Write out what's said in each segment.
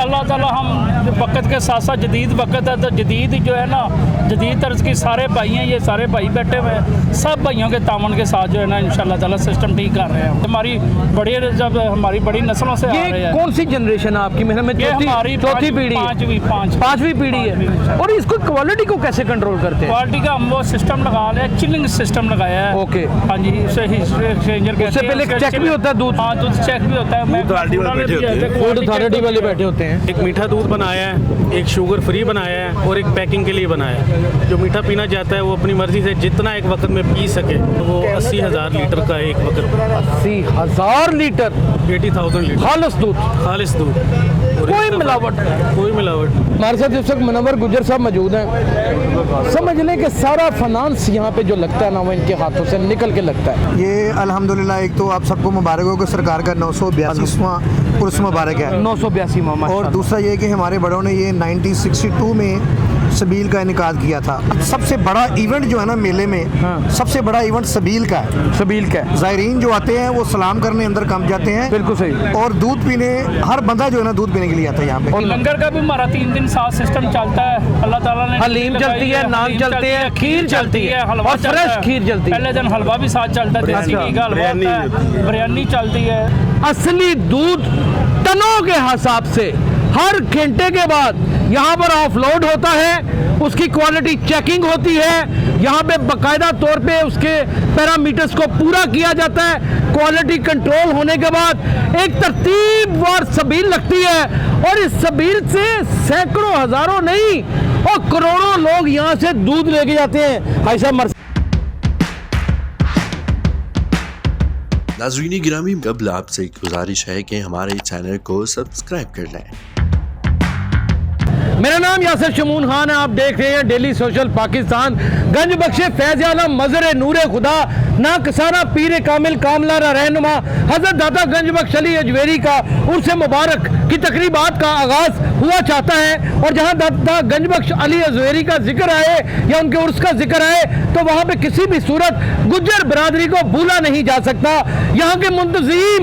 इंशाअल्लाह ताला हम वक्त के साथ साथ जदीद वक्त है, तो जदीद जो है ना, जदीद तर्ज की सारे भाई हैं, ये सारे भाई बैठे हुए हैं, सब भाइयों के तामन के साथ जो है ना इंशाअल्लाह ताला सिस्टम ठीक कर रहे हैं। हमारी बड़ी जब हमारी बड़ी नस्लों से आ रहे हैं। कौन सी जनरेशन है आपकी? मेरे में हमारी चौथी पीढ़ी, पांचवी पीढ़ी है। और इसको क्वालिटी को कैसे कंट्रोल करते हैं? क्वालिटी का हम वो सिस्टम लगा लिया, चिलिंग सिस्टम लगाया है। ओके, हाँ जी, उससे पहले चेक भी होता है दूध? हाँ, दूध चेक भी होता है। फूड अथॉरिटी वाले बैठे होते हैं। एक मीठा दूध बनाया है, एक शुगर फ्री बनाया है और एक पैकिंग के लिए बनाया है। जो मीठा पीना चाहता है वो अपनी मर्जी से जितना एक वक्त में पी सके, तो वो 80,000 लीटर का एक वक्त। 80,000 लीटर? 80,000 लीटर खालिस दूध? खालिस दूध, कोई मिलावट? कोई मिलावट। हमारे साथ इस वक्त मुनव्वर गुजर साहब मौजूद हैं। समझ लें कि सारा फाइनेंस यहाँ पे जो लगता है ना, वो इनके हाथों से निकल के लगता है। ये अल्हम्दुलिल्लाह, एक तो आप सबको मुबारक हो कि सरकार का 982वां उर्स मुबारक है। 982वां। और दूसरा ये कि हमारे बड़ों ने ये 1962 में सबील का इनेकाद किया था। सबसे बड़ा इवेंट जो है ना मेले में, हाँ। सबसे बड़ा इवेंट सबील का है। सबील का है। ज़ायरीन जो आते हैं वो सलाम करने अंदर कम जाते हैं। बिल्कुल सही। और दूध पीने, हर बंदा जो है ना दूध पीने के लिए आता है यहाँ पे। और लंगर का भी हमारा 3 दिन 7 सिस्टम चलता है। अल्लाह ताला ने हलीम चलती है, नान चलते हैं, खीर चलती है, हलवा और फ्रेश खीर चलती है। पहले दिन हलवा भी साथ चलता है, देसी घी का हलवा होता है, बिरयानी चलती है। असली दूध टनों के हिसाब से हर घंटे के बाद यहाँ पर ऑफलोड होता है, उसकी क्वालिटी चेकिंग होती है। यहाँ पे बाकायदा तौर पे उसके पैरामीटर्स को पूरा किया जाता है। क्वालिटी कंट्रोल होने के बाद एक तरतीबवार सबील लगती है, और इस सबील से सैकड़ों, हजारों नहीं और करोड़ों लोग यहाँ से दूध लेके जाते हैं। भाई साहब नाज़रीन गिरामी, कबल आपसे एक गुजारिश है कि हमारे चैनल को सब्सक्राइब कर लें। मेरा नाम यासिर शमून खान है, आप देख रहे हैं डेली सोशल पाकिस्तान। गंज बख्शे फैज़ आलम मज़र नूरे खुदा ना कसाना पीर कामिल कामलाना रहनुमा हज़रत दाता गंज बख्श अली अजवेरी का उर्स मुबारक की तकरीबात का आगाज़ हुआ चाहता है। और जहाँ दाता गंज बख्श अली अजवेरी का जिक्र आए या उनके उर्स का जिक्र आए, तो वहाँ पे किसी भी सूरत गुज्जर बरादरी को भूला नहीं जा सकता। यहाँ के मुंतज़ीम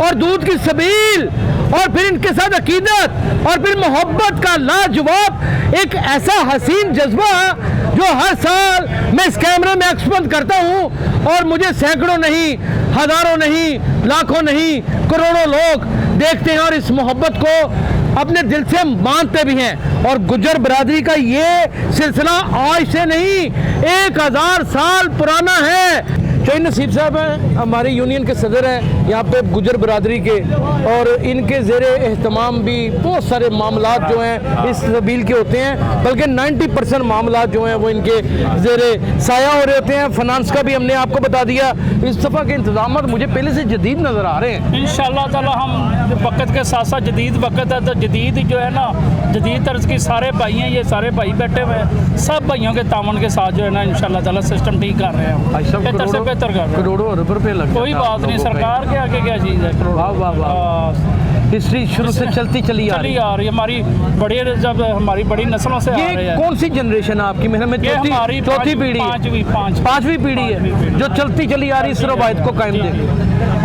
और दूध की सबील और फिर इनके साथ अकीदत और फिर मोहब्बत का लाजवाब एक ऐसा हसीन जज्बा जो हर साल मैं इस कैमरे में एक्सपोज करता हूँ, और मुझे सैकड़ों नहीं, हजारों नहीं, लाखों नहीं, करोड़ों लोग देखते हैं और इस मोहब्बत को अपने दिल से मानते भी हैं। और गुज्जर बरादरी का ये सिलसिला आज से नहीं, 1000 साल पुराना है। शहीद नसीब साहब हैं, हमारे यूनियन के सदर हैं यहाँ पे गुज्जर बरादरी के, और इनके ज़ेरे एहतमाम भी बहुत सारे मामलात जो हैं इस सबील के होते हैं, बल्कि 90% मामलात जो हैं वो इनके ज़ेरे साया हो रहे होते हैं। फाइनेंस का भी हमने आपको बता दिया। इस दफ़ा के इंतजाम मुझे पहले से जदीद नज़र आ रहे हैं। इंशाअल्लाह ताला हम वक्त के साथ साथ जदीद वक्त है, तो जदीद जो है ना, जदीद तर्ज की सारे भाई हैं, ये सारे भाई बैठे हुए हैं, सब भाइयों के तामन के साथ जो है ना इंशाअल्लाह ताला सिस्टम ठीक कर रहे हैं। करोड़ों अरब रुपए लग, कोई बात नहीं, सरकार के आगे क्या चीज़ है। वाह वाह वाह, हिस्ट्री शुरू से चलती चली आ रही है। हमारी बड़ी जब हमारी बड़ी नस्लों से आ रहे हैं। कौन सी जनरेशन है आपकी? मेरे में चौथी पीढ़ी, पांचवी पीढ़ी है जो चलती चली आ रही इस रवायत को कायम दे।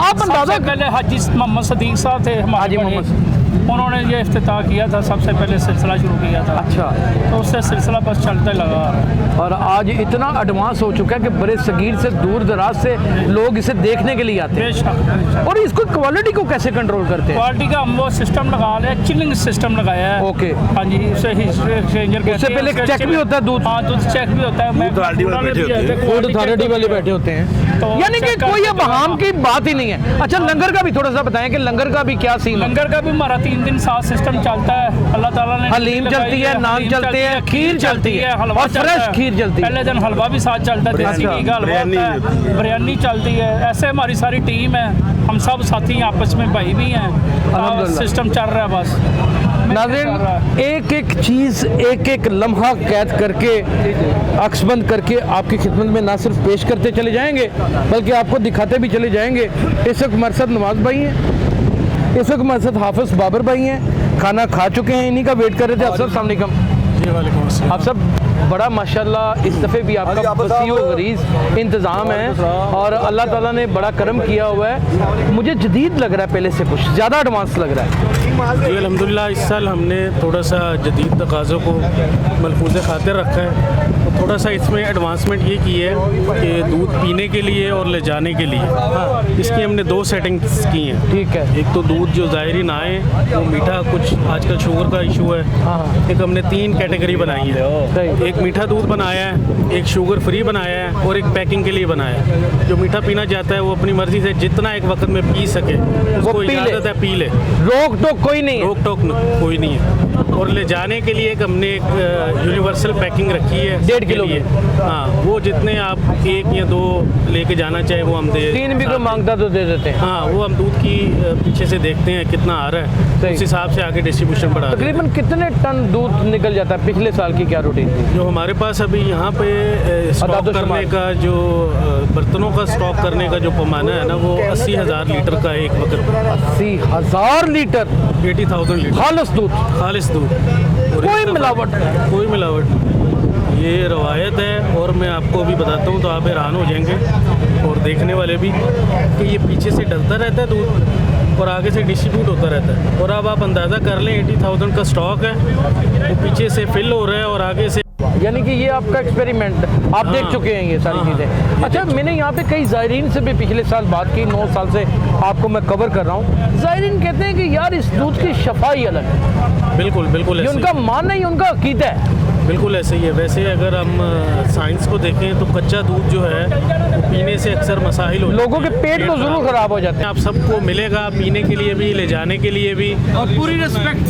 आप अंदाजा, पहले हाजी मोहम्मद सदीक साहब थे हमारे, उन्होंने ये इफ्तिताह किया था, सबसे पहले सिलसिला शुरू किया था। अच्छा, तो उससे सिलसिला बस चलते लगा। और आज इतना एडवांस हो चुका है कि बड़े सगीर से दूर दराज से लोग इसे देखने के लिए आते हैं। और इसको क्वालिटी को कैसे कंट्रोल करते हैं? क्वालिटी का हम वो सिस्टम लगा लिया, चिलिंग सिस्टम लगाया है। ओके, हाँ जी, उससे पहले चेक भी होता है दूध? हाँ, दूध चेक भी होता है। फूड अथॉरिटी वाले बैठे होते हैं, यानी कि कोई अब हाम की बात ही नहीं है। अच्छा, लंगर का भी थोड़ा सा बताएं कि लंगर का भी क्या सीन? लंगर का भी हमारा 3 दिन 7 सिस्टम चलता है। अल्लाह ताला ने हलीम चलती है, नान चलते हैं, खीर चलती है, हलवा, फ्रेश खीर चलती है। पहले दिन हलवा भी साथ चलता है, देसी घी का हलवा होता है, बिरयानी चलती है। ऐसे हमारी सारी टीम है, हम सब साथी आपस में भाई भी हैं, सिस्टम चल रहा है बस। नाज़रीन, एक एक चीज़, एक एक लम्हा कैद करके, अक्सबंद करके आपकी खिदमत में ना सिर्फ पेश करते चले जाएंगे, बल्कि आपको दिखाते भी चले जाएंगे। इस वक्त हमारे साथ नवाज भाई हैं, इस वक्त हमारे साथ हाफिज बाबर भाई हैं, खाना खा चुके हैं, इन्हीं का वेट कर रहे थे। आप सब, अस्सलाम वालेकुम। जी वालेकुम अस्सलाम। आप सब बड़ा माशाल्लाह इस दफ़े भी आपका वसी व गरीज इंतज़ाम है और अल्लाह ताला ने बड़ा करम किया हुआ है। मुझे जदीद लग रहा है पहले से, कुछ ज़्यादा एडवांस लग रहा है। जी अल्हम्दुलिल्लाह इस साल हमने थोड़ा सा जदीद तकाज़ों को मलफूज़ खातिर रखा है। तो थोड़ा सा इसमें एडवांसमेंट ये की है कि दूध पीने के लिए और ले जाने के लिए इसकी हमने 2 सेटिंग्स की हैं। ठीक है। एक तो दूध जो ज़ाहिरी ना आए वो मीठा, कुछ आजकल शुगर का इशू है। एक हमने 3 कैटेगरी बनाई है। एक मीठा दूध बनाया है, एक शुगर फ्री बनाया है और एक पैकिंग के लिए बनाया है। जो मीठा पीना चाहता है वो अपनी मर्ज़ी से जितना एक वक्त में पी सके उसको इजाज़त है, पी ले, रोक टोक कोई नहीं, रोक टोक कोई नहीं है। और ले जाने के लिए एक हमने एक यूनिवर्सल पैकिंग रखी है 1.5 किलो की। हाँ, वो जितने आप 1 या 2 लेके जाना चाहे वो हम दे 3 भी कोई मांगता तो दे देते हैं। हाँ, वो हम दूध की पीछे से देखते हैं कितना आ रहा है, उस हिसाब से आगे डिस्ट्रीब्यूशन बढ़ा। तकरीबन कितने टन दूध निकल जाता है? पिछले साल की क्या रूटीन थी? जो हमारे पास अभी यहाँ पे स्टॉक करने का जो बर्तनों का स्टॉक करने का जो पैमाना है ना, वो 80,000 लीटर का एक वक्त। 80,000 लीटर 80,000 लीटर खालिस दूध, कोई मिलावट? कोई मिलावट नहीं। ये रवायत है और मैं आपको अभी बताता हूँ तो आप हैरान हो जाएंगे और देखने वाले भी कि ये पीछे से डलता रहता है दूध और आगे से डिस्ट्रीब्यूट होता रहता है। और अब आप अंदाज़ा कर लें 80,000 का स्टॉक है, वो पीछे से फिल हो रहा है और आगे से, यानी कि ये आपका एक्सपेरिमेंट आप देख चुके हैं ये सारी चीज़ें। अच्छा, मैंने यहाँ पे कई ज़ायरीन से भी पिछले साल बात की, 9 साल से आपको मैं कवर कर रहा हूँ। ज़ायरीन कहते हैं कि यार इस दूध की शफाई अलग है। बिल्कुल ये उनका मानना ही, उनका अकीदा है। बिल्कुल ऐसे ही है। वैसे अगर हम साइंस को देखें तो कच्चा दूध जो है वो पीने से अक्सर मसाइल होते हैं, लोगों के पेट तो ज़रूर ख़राब हो जाते हैं। आप सबको मिलेगा पीने के लिए भी, ले जाने के लिए भी, और पूरी रिस्पेक्ट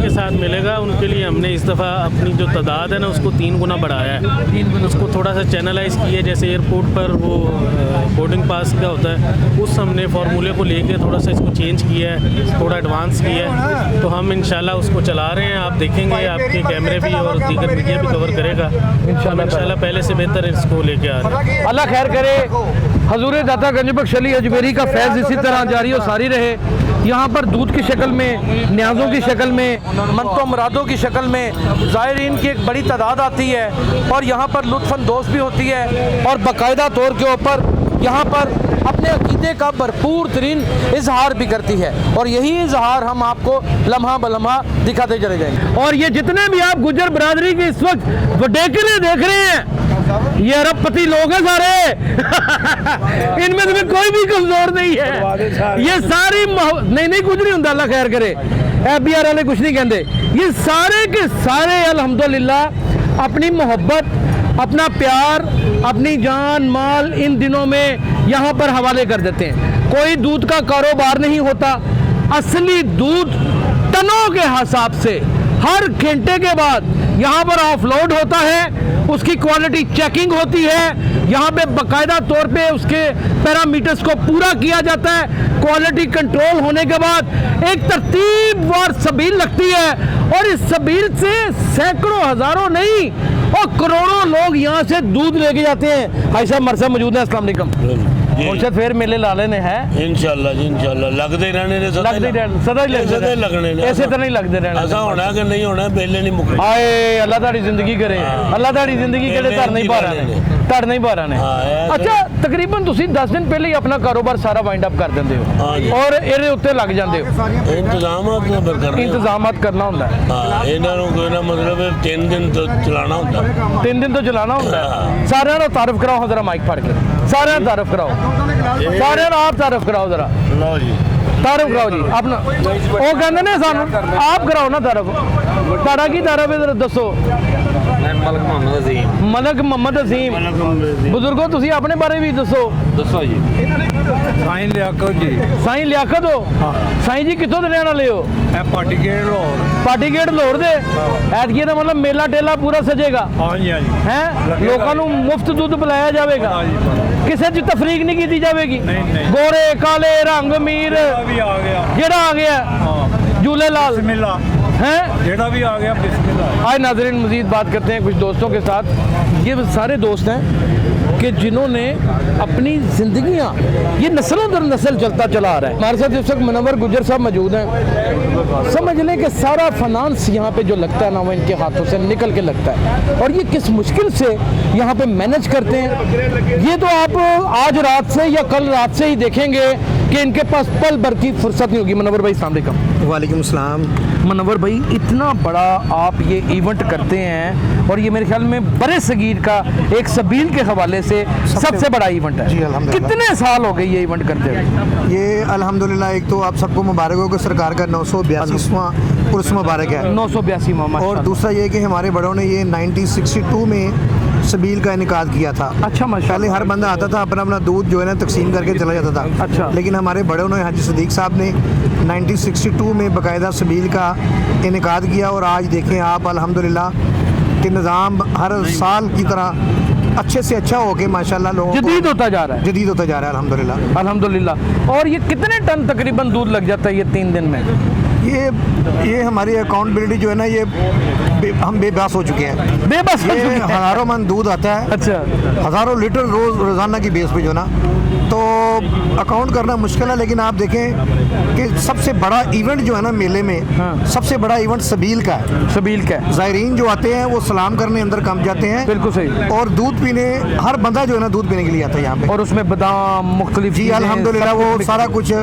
के साथ मिलेगा। उनके लिए हमने इस दफ़ा अपनी जो तादाद है ना उसको 3 गुना बढ़ाया है। उसको थोड़ा सा चैनलाइज किया, जैसे एयरपोर्ट पर वो बोर्डिंग पास का होता है, उस हमने फार्मूले को लेके थोड़ा सा इसको चेंज किया है, थोड़ा एडवांस किया है। तो हम इंशाल्लाह उसको चला रहे हैं, आप देखेंगे, आपके कैमरे भी और दीगर मीडिया भी कवर करेगा इंशाल्लाह पहले से बेहतर इसको लेके आ रहे हैं। अल्लाह खैर करे। हजूर दाता गंज बख्श अली अजमेरी का फैज़ इसी तरह जारी और सारी रहे। यहाँ पर दूध की शक्ल में, न्याज़ों की शक्ल में, मनतो मुरादों की शक्ल में ज़ायरीन की एक बड़ी तादाद आती है और यहाँ पर लुत्फ़अंदोज़ भी होती है और बाकायदा तौर के ऊपर यहाँ पर अपने अकीदे का भरपूर तरीन इजहार भी करती है और यही इजहार हम आपको लम्हा बलम्हा दिखाते चले जाएंगे। और ये जितने भी आप गुजर बरादरी के इस वक्त वडेकरे देख रहे हैं, ये अरबपति लोग हैं सारे। इनमें से कोई भी कमजोर नहीं है। ये सारी नहीं कुछ नहीं होता, अल्लाह खैर करे। FBR वाले कुछ नहीं कहते। ये सारे के सारे अल्हम्दुलिल्लाह अपनी मोहब्बत, अपना प्यार, अपनी जान माल इन दिनों में यहाँ पर हवाले कर देते हैं। कोई दूध का कारोबार नहीं होता। असली दूध टनों के हिसाब से हर घंटे के बाद यहाँ पर ऑफलोड होता है, उसकी क्वालिटी चेकिंग होती है, यहाँ पे बाकायदा तौर पे उसके पैरामीटर्स को पूरा किया जाता है। क्वालिटी कंट्रोल होने के बाद एक तरतीबवार सबील लगती है और इस सबील से सैकड़ों हजारों नहीं और करोड़ों लोग यहाँ से दूध लेके जाते हैं। भाई साहब मरसा मौजूद है। अस्सलाम वालेकुम। मुर्शद फेर मेले लाले ने है इंशाल्लाह जी, इंशाल्लाह लगते रहने ने, सदा ही लगने ने, ऐसे तरह ही लगते रहने। ऐसा होना कि नहीं होना, बेले नहीं मुकने। आए अल्लाह ताड़ी जिंदगी करे, अल्लाह ताड़ी जिंदगी करे। धर नहीं पा रहे ने, धर नहीं पा रहे ने। अच्छा, तकरीबन तुसी 10 दिन पहले ही अपना कारोबार सारा वाइंड अप कर देंगे हो और ਇਹਦੇ ਉੱਤੇ ਲੱਗ ਜਾਂਦੇ ਹੋ। इंतजामात करना ਹੁੰਦਾ है। हाँ, ਇਹਨਾਂ ਨੂੰ ਕੋਈ ਨਾ मतलब 3 दिन तो चलाना ਹੁੰਦਾ। 3 दिन तो चलाना ਹੁੰਦਾ है। सारे ਨੂੰ तारुफ कराओ जरा, माइक फाड़ के सारे ਨੂੰ तारुफ कराओ, सारे ਨੂੰ आप तारुफ कराओ जरा। लो जी, तारुफ कराओ जी अपना। ਉਹ ਕਹਿੰਦੇ ਨੇ ਸਾਨੂੰ आप कराओ ना तारुफ। ਤੁਹਾਡਾ ਕੀ तारुफ है ਦੱਸੋ? मलक मोहम्मद अजीम। मलक मोहम्मद अजीम। बुजुर्गो तुसी अपने बारे भी दसो। दसो जी। साईं लियाकत जी। साईं लियाकत हो? हाँ। साईं जी कितों दे रहने वाले हो? पार्टीगेट लाहौर। पार्टीगेट लाहौर दे। ऐतकी दा मतलब मेला टेला पूरा सजेगा? हाँ जी, हाँ जी। हैं लोगों को मुफ्त दूध पिलाया जाएगा? किसी च तफरीक नहीं की जाएगी? नहीं। गोरे काले रंग मीर भी आ गया, जेड़ा आ गया झूले लाल हैं, जेड़ा भी आ गया बिस्मिल्लाह। आज नाज़रीन मज़ीद बात करते हैं कुछ दोस्तों के साथ। ये सारे दोस्त हैं कि जिन्होंने अपनी ज़िंदगियाँ, ये नस्लों दर नस्ल चलता चला आ रहा है। हमारे साथ इस वक्त मुनव्वर गुजर साहब मौजूद हैं। समझ लें कि सारा फाइनेंस यहाँ पे जो लगता है ना वो इनके हाथों से निकल के लगता है, और ये किस मुश्किल से यहाँ पे मैनेज करते हैं ये तो आप आज रात से या कल रात से ही देखेंगे कि इनके पास पल भर की फुर्सत नहीं होगी। मनवर भाई अस्सलाम वालेकुम। वालेकुम सलाम। मनवर भाई, इतना बड़ा आप ये इवेंट करते हैं और ये मेरे ख्याल में बड़े सगीर का एक सबील के हवाले से सबसे बड़ा इवेंट है। जी अल्हम्दुलिल्लाह। कितने साल हो गए ये इवेंट करते हुए? ये अल्हम्दुलिल्लाह एक तो आप सबको मुबारक हो कि सरकार का 982वां उर्स मुबारक है। 982वां। और दूसरा ये कि हमारे बड़ों ने ये 1962 में सबील का इनेकाद किया था। अच्छा माशाल्लाह। पहले हर बंदा आता था अपना अपना दूध जो है ना तकसीम करके चला जाता था। अच्छा। लेकिन हमारे बड़ों ने हाजी सदीक साहब ने 1962 में बाकायदा सबील का इनेकाद किया, और आज देखें आप अल्हम्दुलिल्लाह कि निज़ाम हर साल की तरह अच्छे से अच्छा हो के माशाल्लाह लोगों को जदीद होता जा रहा है। जदीद होता जा रहा है अल्हम्दुलिल्लाह। अल्हम्दुलिल्लाह। और ये कितने टन तकरीबन दूध लग जाता है ये 3 दिन में? ये हमारी अकाउंटेबिलिटी जो है ना ये हम बेबस हो चुके हैं। बेबस हो ये चुके हैं। हज़ारों मन दूध आता है। अच्छा। हज़ारों लीटर रोज़ाना की बेस पे जो ना, तो अकाउंट करना मुश्किल है। लेकिन आप देखें कि सबसे बड़ा इवेंट जो है ना मेले में, हाँ। सबसे बड़ा इवेंट सबील का है। सबील का है। ज़ायरीन जो आते हैं वो सलाम करने अंदर कम जाते हैं। बिल्कुल सही। और दूध पीने हर बंदा जो है ना दूध पीने के लिए आता है यहाँ पे। और उसमें बादाम मुख्तलिफ जी अल्हम्दुलिल्लाह वो सारा कुछ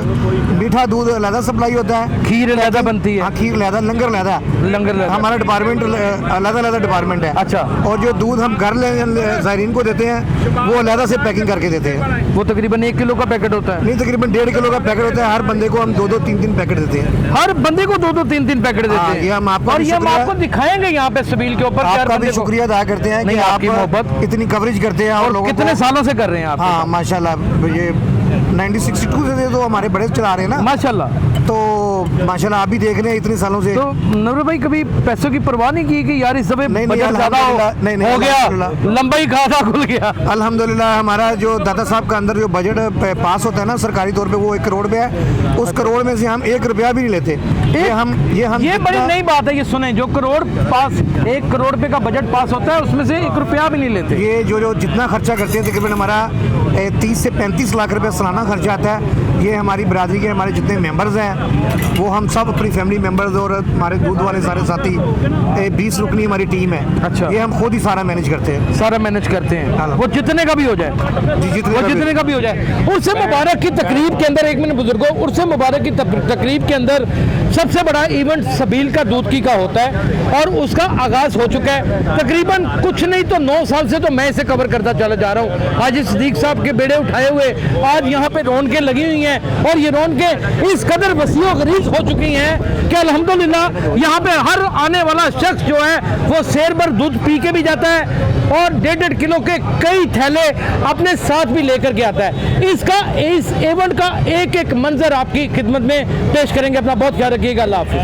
मीठा दूध अलहदा सप्लाई होता है, खीर अलहदा बनती है। हाँ खीर अलहदा, लंगर अलहदा। लंगर अलहदा। हमारा डिपार्टमेंट अलग डिपार्टमेंट है। अच्छा। और जो दूध हम घर ज़ायरीन को देते हैं वो अलहदा से पैकिंग करके देते हैं। वो तकरीबन 1 किलो का पैकेट होता है। नहीं, तकरीबन 1.5 किलो का पैकेट होता है। हर बंदे को हम 2-2, 3-3 पैकेट देते हैं। हर बंदे को 2-2, 3-3 पैकेट देते हाँ, हैं। ये हम आपको और ये हम शुक्रिया- आपको दिखाएंगे यहाँ पे सबील के ऊपर। आपका भी शुक्रिया अदा करते हैं कि नहीं, आपकी आप मोहब्बत। इतनी कवरेज करते हैं और लोगों कितने को। सालों से कर रहे हैं आप? हाँ माशाल्लाह, ये 1962 से तो हमारे बड़े चला रहे हैं ना, माशाल्लाह। तो माशाल्लाह आप भी देख रहे हैं इतने सालों से। तो नवर भाई कभी पैसों की परवाह नहीं की कि यार इस दफे नहीं, बजट ज्यादा अल्हम्दुलिल्लाह, नहीं, हो गया, अल्हम्दुलिल्लाह। लंबा ही खाता खुल गया? अल्हम्दुलिल्लाह हमारा जो दादा साहब का अंदर जो बजट पास होता है ना सरकारी तौर पे, वो 1 करोड़ पे है। उस करोड़ में से हम 1 रुपया भी नहीं लेते। ये बड़ी नई बात है। ये सुने, जो करोड़ पास 1 करोड़ रुपए का बजट पास होता है उसमें से 1 रुपया भी नहीं लेते। ये जो जितना खर्चा करते हैं तकरीबन हमारा 30 से 35 लाख रुपए सालाना खर्चा आता है। ये हमारी बरादरी के हमारे जितने मेंबर्स हैं वो हम सब अपनी फैमिली मेंबर्स और हमारे दूध वाले सारे साथी 20 रुकनी हमारी टीम है। अच्छा। ये हम खुद ही सारा मैनेज करते हैं। सारा मैनेज करते हैं। हाँ। वो जितने का भी हो जाए, जी, जितने का भी हो जाए। उर्स मुबारक की तकरीब के अंदर, एक मिनट बुजुर्गों, उर्स मुबारक की तकरीब के अंदर सबसे बड़ा इवेंट सबील का दूध की का होता है और उसका आगाज हो चुका है। तकरीबन कुछ नहीं तो 9 साल से तो मैं इसे कवर करता चला जा रहा हूँ। हाजी सदीक साहब के बेड़े उठाए हुए आज यहाँ पे रौनकें लगी हुई हैं, और ये रौनकें इस कदर वसीओ गरीज हो चुकी हैं कि अल्हम्दुलिल्लाह यहाँ पे हर आने वाला शख्स जो है वो शेर भर दूध पी के भी जाता है और 1.5 किलो के कई थैले अपने साथ भी लेकर के आता है। इस इवेंट का एक एक मंजर आपकी खिदमत में पेश करेंगे। अपना बहुत ख्याल रखिएगा। अल्लाह हाफिज़।